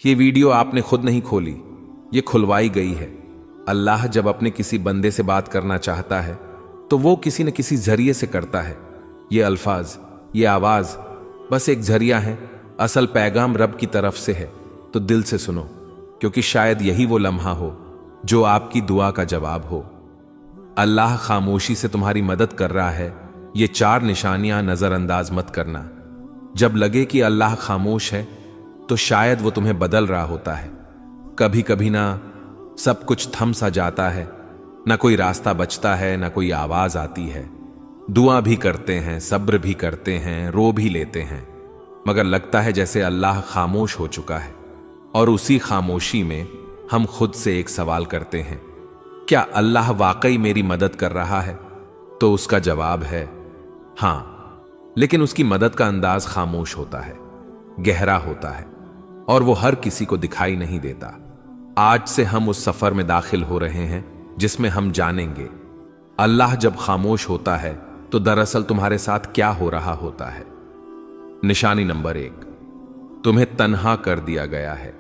ये वीडियो आपने खुद नहीं खोली, ये खुलवाई गई है। अल्लाह जब अपने किसी बंदे से बात करना चाहता है तो वो किसी न किसी जरिए से करता है। ये अल्फाज, ये आवाज बस एक जरिया है, असल पैगाम रब की तरफ से है। तो दिल से सुनो, क्योंकि शायद यही वो लम्हा हो जो आपकी दुआ का जवाब हो। अल्लाह खामोशी से तुम्हारी मदद कर रहा है, ये 4 निशानियां नजरअंदाज मत करना। जब लगे कि अल्लाह खामोश है तो शायद वो तुम्हें बदल रहा होता है। कभी कभी ना सब कुछ थम सा जाता है, ना कोई रास्ता बचता है, ना कोई आवाज आती है। दुआ भी करते हैं, सब्र भी करते हैं, रो भी लेते हैं, मगर लगता है जैसे अल्लाह खामोश हो चुका है। और उसी खामोशी में हम खुद से एक सवाल करते हैं, क्या अल्लाह वाकई मेरी मदद कर रहा है? तो उसका जवाब है हां, लेकिन उसकी मदद का अंदाज खामोश होता है, गहरा होता है, और वो हर किसी को दिखाई नहीं देता। आज से हम उस सफर में दाखिल हो रहे हैं जिसमें हम जानेंगे अल्लाह जब खामोश होता है तो दरअसल तुम्हारे साथ क्या हो रहा होता है। निशानी नंबर 1, तुम्हें तन्हा कर दिया गया है।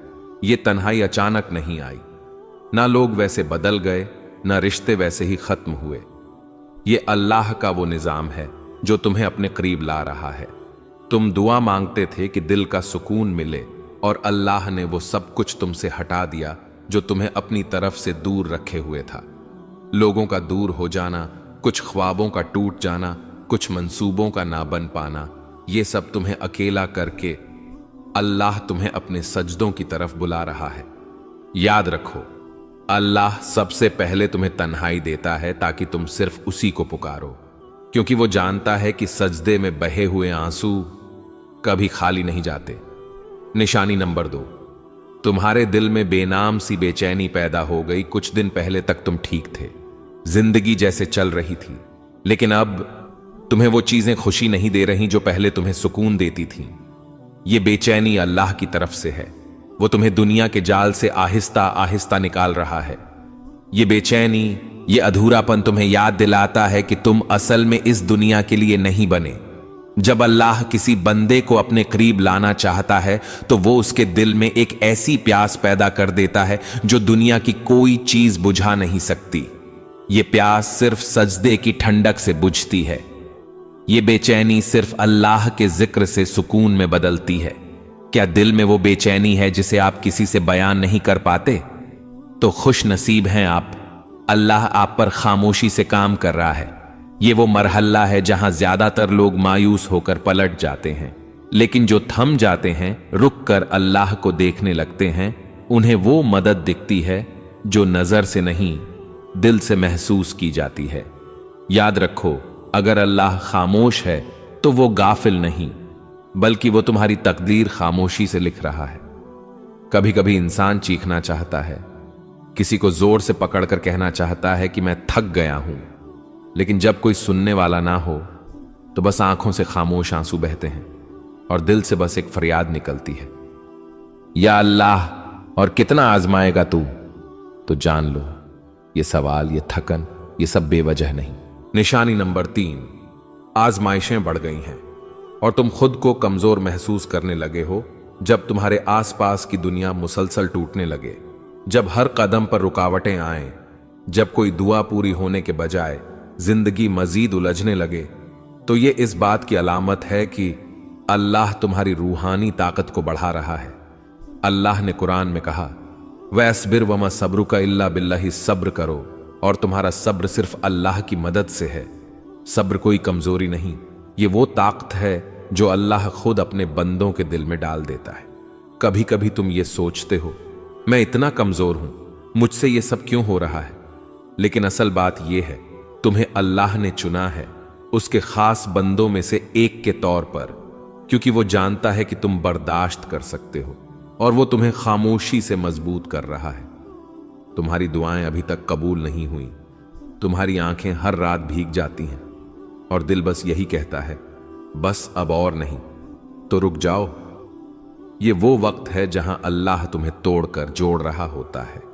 यह तन्हाई अचानक नहीं आई, ना लोग वैसे बदल गए, ना रिश्ते वैसे ही खत्म हुए। यह अल्लाह का वो निजाम है जो तुम्हें अपने करीब ला रहा है। तुम दुआ मांगते थे कि दिल का सुकून मिले, और अल्लाह ने वो सब कुछ तुमसे हटा दिया जो तुम्हें अपनी तरफ से दूर रखे हुए था। लोगों का दूर हो जाना, कुछ ख्वाबों का टूट जाना, कुछ मंसूबों का ना बन पाना, ये सब तुम्हें अकेला करके अल्लाह तुम्हें अपने सजदों की तरफ बुला रहा है। याद रखो, अल्लाह सबसे पहले तुम्हें तन्हाई देता है ताकि तुम सिर्फ उसी को पुकारो, क्योंकि वो जानता है कि सजदे में बहे हुए आंसू कभी खाली नहीं जाते। निशानी नंबर 2, तुम्हारे दिल में बेनाम सी बेचैनी पैदा हो गई। कुछ दिन पहले तक तुम ठीक थे, जिंदगी जैसे चल रही थी, लेकिन अब तुम्हें वो चीजें खुशी नहीं दे रही जो पहले तुम्हें सुकून देती थीं। ये बेचैनी अल्लाह की तरफ से है, वो तुम्हें दुनिया के जाल से आहिस्ता आहिस्ता निकाल रहा है। ये बेचैनी, ये अधूरापन तुम्हें याद दिलाता है कि तुम असल में इस दुनिया के लिए नहीं बने। जब अल्लाह किसी बंदे को अपने करीब लाना चाहता है तो वो उसके दिल में एक ऐसी प्यास पैदा कर देता है जो दुनिया की कोई चीज बुझा नहीं सकती। ये प्यास सिर्फ सजदे की ठंडक से बुझती है। ये बेचैनी सिर्फ अल्लाह के जिक्र से सुकून में बदलती है। क्या दिल में वो बेचैनी है जिसे आप किसी से बयान नहीं कर पाते? तो खुश नसीब हैं आप, अल्लाह आप पर खामोशी से काम कर रहा है। ये वो मरहला है जहां ज्यादातर लोग मायूस होकर पलट जाते हैं, लेकिन जो थम जाते हैं, रुक कर अल्लाह को देखने लगते हैं, उन्हें वो मदद दिखती है जो नजर से नहीं, दिल से महसूस की जाती है। याद रखो, अगर अल्लाह खामोश है तो वो गाफिल नहीं, बल्कि वो तुम्हारी तकदीर खामोशी से लिख रहा है। कभी कभी इंसान चीखना चाहता है, किसी को जोर से पकड़कर कहना चाहता है कि मैं थक गया हूं, लेकिन जब कोई सुनने वाला ना हो तो बस आंखों से खामोश आंसू बहते हैं और दिल से बस एक फरियाद निकलती है, या अल्लाह, और कितना आजमाएगा तू? तो जान लो, ये सवाल, ये थकन, ये सब बेवजह नहीं। निशानी नंबर 3, आजमाइशें बढ़ गई हैं और तुम खुद को कमजोर महसूस करने लगे हो। जब तुम्हारे आसपास की दुनिया मुसलसल टूटने लगे, जब हर कदम पर रुकावटें आए, जब कोई दुआ पूरी होने के बजाय जिंदगी मजीद उलझने लगे, तो ये इस बात की अलामत है कि अल्लाह तुम्हारी रूहानी ताकत को बढ़ा रहा है। अल्लाह ने कुरान में कहा, वस्बिर वमा सब्रुका इल्ला बिल्लाहि, सब्र करो और तुम्हारा सब्र सिर्फ अल्लाह की मदद से है। सब्र कोई कमजोरी नहीं, ये वो ताकत है जो अल्लाह खुद अपने बंदों के दिल में डाल देता है। कभी कभी तुम ये सोचते हो, मैं इतना कमजोर हूं, मुझसे ये सब क्यों हो रहा है? लेकिन असल बात यह है, तुम्हें अल्लाह ने चुना है उसके खास बंदों में से एक के तौर पर, क्योंकि वो जानता है कि तुम बर्दाश्त कर सकते हो, और वो तुम्हें खामोशी से मजबूत कर रहा है। तुम्हारी दुआएं अभी तक कबूल नहीं हुई, तुम्हारी आंखें हर रात भीग जाती हैं और दिल बस यही कहता है, बस अब और नहीं। तो रुक जाओ, ये वो वक्त है जहां अल्लाह तुम्हें तोड़कर जोड़ रहा होता है।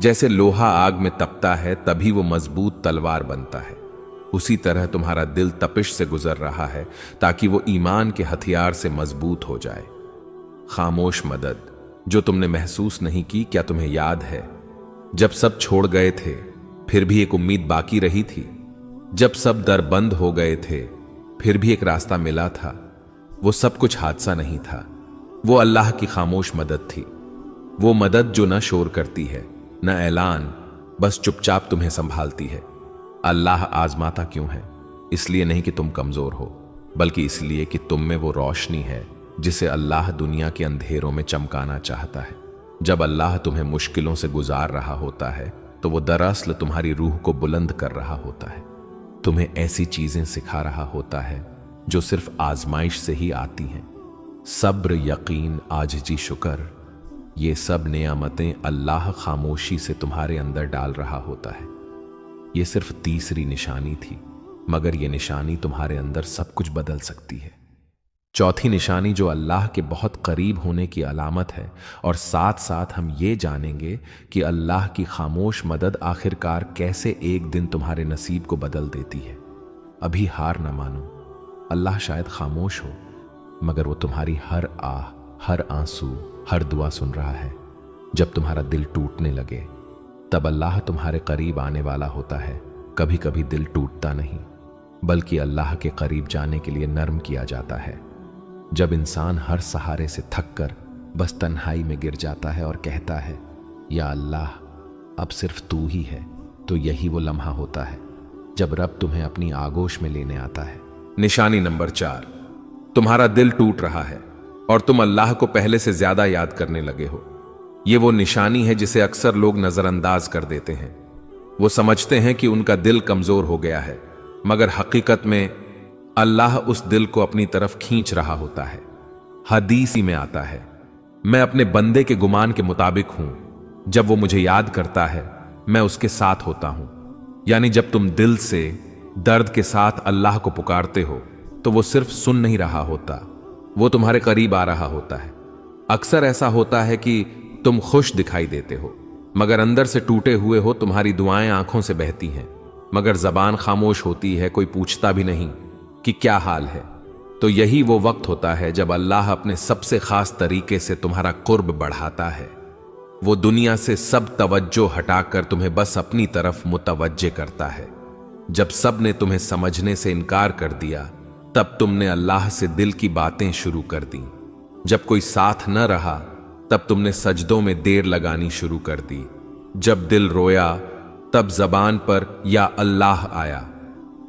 जैसे लोहा आग में तपता है तभी वो मजबूत तलवार बनता है, उसी तरह तुम्हारा दिल तपिश से गुजर रहा है ताकि वो ईमान के हथियार से मजबूत हो जाए। खामोश मदद, जो तुमने महसूस नहीं की। क्या तुम्हें याद है जब सब छोड़ गए थे फिर भी एक उम्मीद बाकी रही थी? जब सब दर बंद हो गए थे फिर भी एक रास्ता मिला था। वो सब कुछ हादसा नहीं था, वो अल्लाह की खामोश मदद थी। वो मदद जो न शोर करती है न ऐलान, बस चुपचाप तुम्हें संभालती है। अल्लाह आजमाता क्यों है? इसलिए नहीं कि तुम कमजोर हो, बल्कि इसलिए कि तुम में वो रोशनी है जिसे अल्लाह दुनिया के अंधेरों में चमकाना चाहता है। जब अल्लाह तुम्हें मुश्किलों से गुजार रहा होता है तो वो दरअसल तुम्हारी रूह को बुलंद कर रहा होता है। तुम्हें ऐसी चीजें सिखा रहा होता है जो सिर्फ आजमाइश से ही आती हैं। सब्र, यकीन, आजिज़ी, शुक्र, ये सब नेमतें अल्लाह खामोशी से तुम्हारे अंदर डाल रहा होता है। ये सिर्फ तीसरी निशानी थी, मगर ये निशानी तुम्हारे अंदर सब कुछ बदल सकती है। चौथी निशानी जो अल्लाह के बहुत करीब होने की अलामत है, और साथ साथ हम ये जानेंगे कि अल्लाह की खामोश मदद आखिरकार कैसे एक दिन तुम्हारे नसीब को बदल देती है। अभी हार न मानो। अल्लाह शायद खामोश हो, मगर वो तुम्हारी हर आह, हर आंसू, हर दुआ सुन रहा है। जब तुम्हारा दिल टूटने लगे तब अल्लाह तुम्हारे करीब आने वाला होता है। कभी कभी दिल टूटता नहीं, बल्कि अल्लाह के करीब जाने के लिए नर्म किया जाता है। जब इंसान हर सहारे से थक कर बस तन्हाई में गिर जाता है और कहता है, या अल्लाह अब सिर्फ तू ही है, तो यही वो लम्हा होता है जब रब तुम्हें अपनी आगोश में लेने आता है। निशानी नंबर 4, तुम्हारा दिल टूट रहा है और तुम अल्लाह को पहले से ज्यादा याद करने लगे हो। ये वो निशानी है जिसे अक्सर लोग नजरअंदाज कर देते हैं। वो समझते हैं कि उनका दिल कमजोर हो गया है, मगर हकीकत में अल्लाह उस दिल को अपनी तरफ खींच रहा होता है। हदीस में आता है, मैं अपने बंदे के गुमान के मुताबिक हूं, जब वो मुझे याद करता है मैं उसके साथ होता हूं। यानी जब तुम दिल से दर्द के साथ अल्लाह को पुकारते हो तो वो सिर्फ सुन नहीं रहा होता, वो तुम्हारे करीब आ रहा होता है। अक्सर ऐसा होता है कि तुम खुश दिखाई देते हो, मगर अंदर से टूटे हुए हो। तुम्हारी दुआएं आंखों से बहती हैं, मगर जबान खामोश होती है, कोई पूछता भी नहीं कि क्या हाल है। तो यही वो वक्त होता है जब अल्लाह अपने सबसे खास तरीके से तुम्हारा कुर्ब बढ़ाता है। वो दुनिया से सब तवज्जो हटाकर तुम्हें बस अपनी तरफ मुतवज्जे करता है। जब सब ने तुम्हें समझने से इनकार कर दिया, तब तुमने अल्लाह से दिल की बातें शुरू कर दी। जब कोई साथ न रहा, तब तुमने सजदों में देर लगानी शुरू कर दी। जब दिल रोया, तब जबान पर या अल्लाह आया।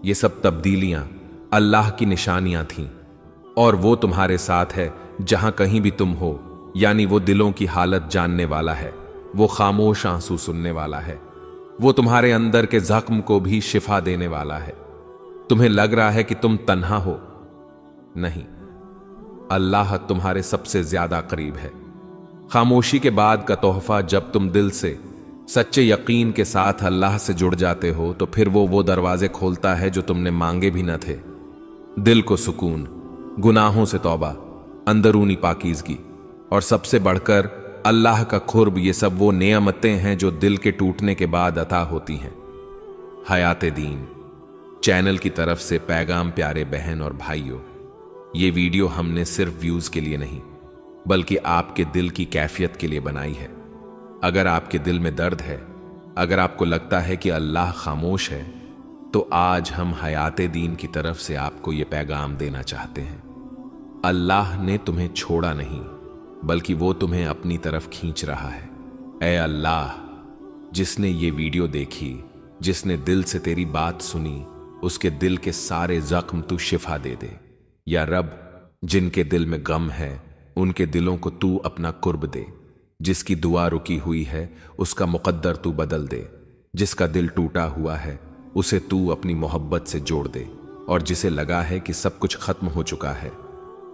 ये सब तब्दीलियां अल्लाह की निशानियां थीं, और वो तुम्हारे साथ है जहां कहीं भी तुम हो। यानी वो दिलों की हालत जानने वाला है, वो खामोश आंसू सुनने वाला है, वो तुम्हारे अंदर के जख्म को भी शिफा देने वाला है। तुम्हें लग रहा है कि तुम तन्हा हो, नहीं, अल्लाह तुम्हारे सबसे ज्यादा करीब है। खामोशी के बाद का तोहफा, जब तुम दिल से सच्चे यकीन के साथ अल्लाह से जुड़ जाते हो, तो फिर वो दरवाजे खोलता है जो तुमने मांगे भी न थे। दिल को सुकून, गुनाहों से तौबा, अंदरूनी पाकीज़गी, और सबसे बढ़कर अल्लाह का खुर्ब, ये सब वो नेमतें हैं जो दिल के टूटने के बाद अता होती हैं। हयात दीन चैनल की तरफ से पैगाम प्यारे बहन और भाइयों, ये वीडियो हमने सिर्फ व्यूज के लिए नहीं, बल्कि आपके दिल की कैफियत के लिए बनाई है। अगर आपके दिल में दर्द है, अगर आपको लगता है कि अल्लाह खामोश है, तो आज हम हयात दीन की तरफ से आपको ये पैगाम देना चाहते हैं। अल्लाह ने तुम्हें छोड़ा नहीं, बल्कि वो तुम्हें अपनी तरफ खींच रहा है। ऐ अल्लाह, जिसने ये वीडियो देखी, जिसने दिल से तेरी बात सुनी, उसके दिल के सारे जख्म तू शिफा दे दे। या रब, जिनके दिल में गम है उनके दिलों को तू अपना कुर्ब दे। जिसकी दुआ रुकी हुई है उसका मुकद्दर तू बदल दे। जिसका दिल टूटा हुआ है उसे तू अपनी मोहब्बत से जोड़ दे। और जिसे लगा है कि सब कुछ खत्म हो चुका है,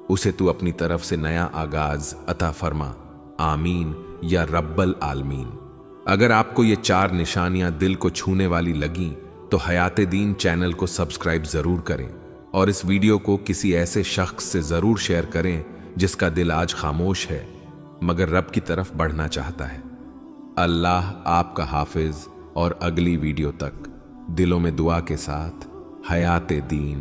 उसे तू अपनी तरफ से नया आगाज अता फरमा। आमीन या रब्बल आलमीन। अगर आपको ये 4 निशानियां दिल को छूने वाली लगी, तो हयात दीन चैनल को सब्सक्राइब जरूर करें, और इस वीडियो को किसी ऐसे शख्स से जरूर शेयर करें जिसका दिल आज खामोश है मगर रब की तरफ बढ़ना चाहता है। अल्लाह आपका हाफिज, और अगली वीडियो तक दिलों में दुआ के साथ हयात दीन।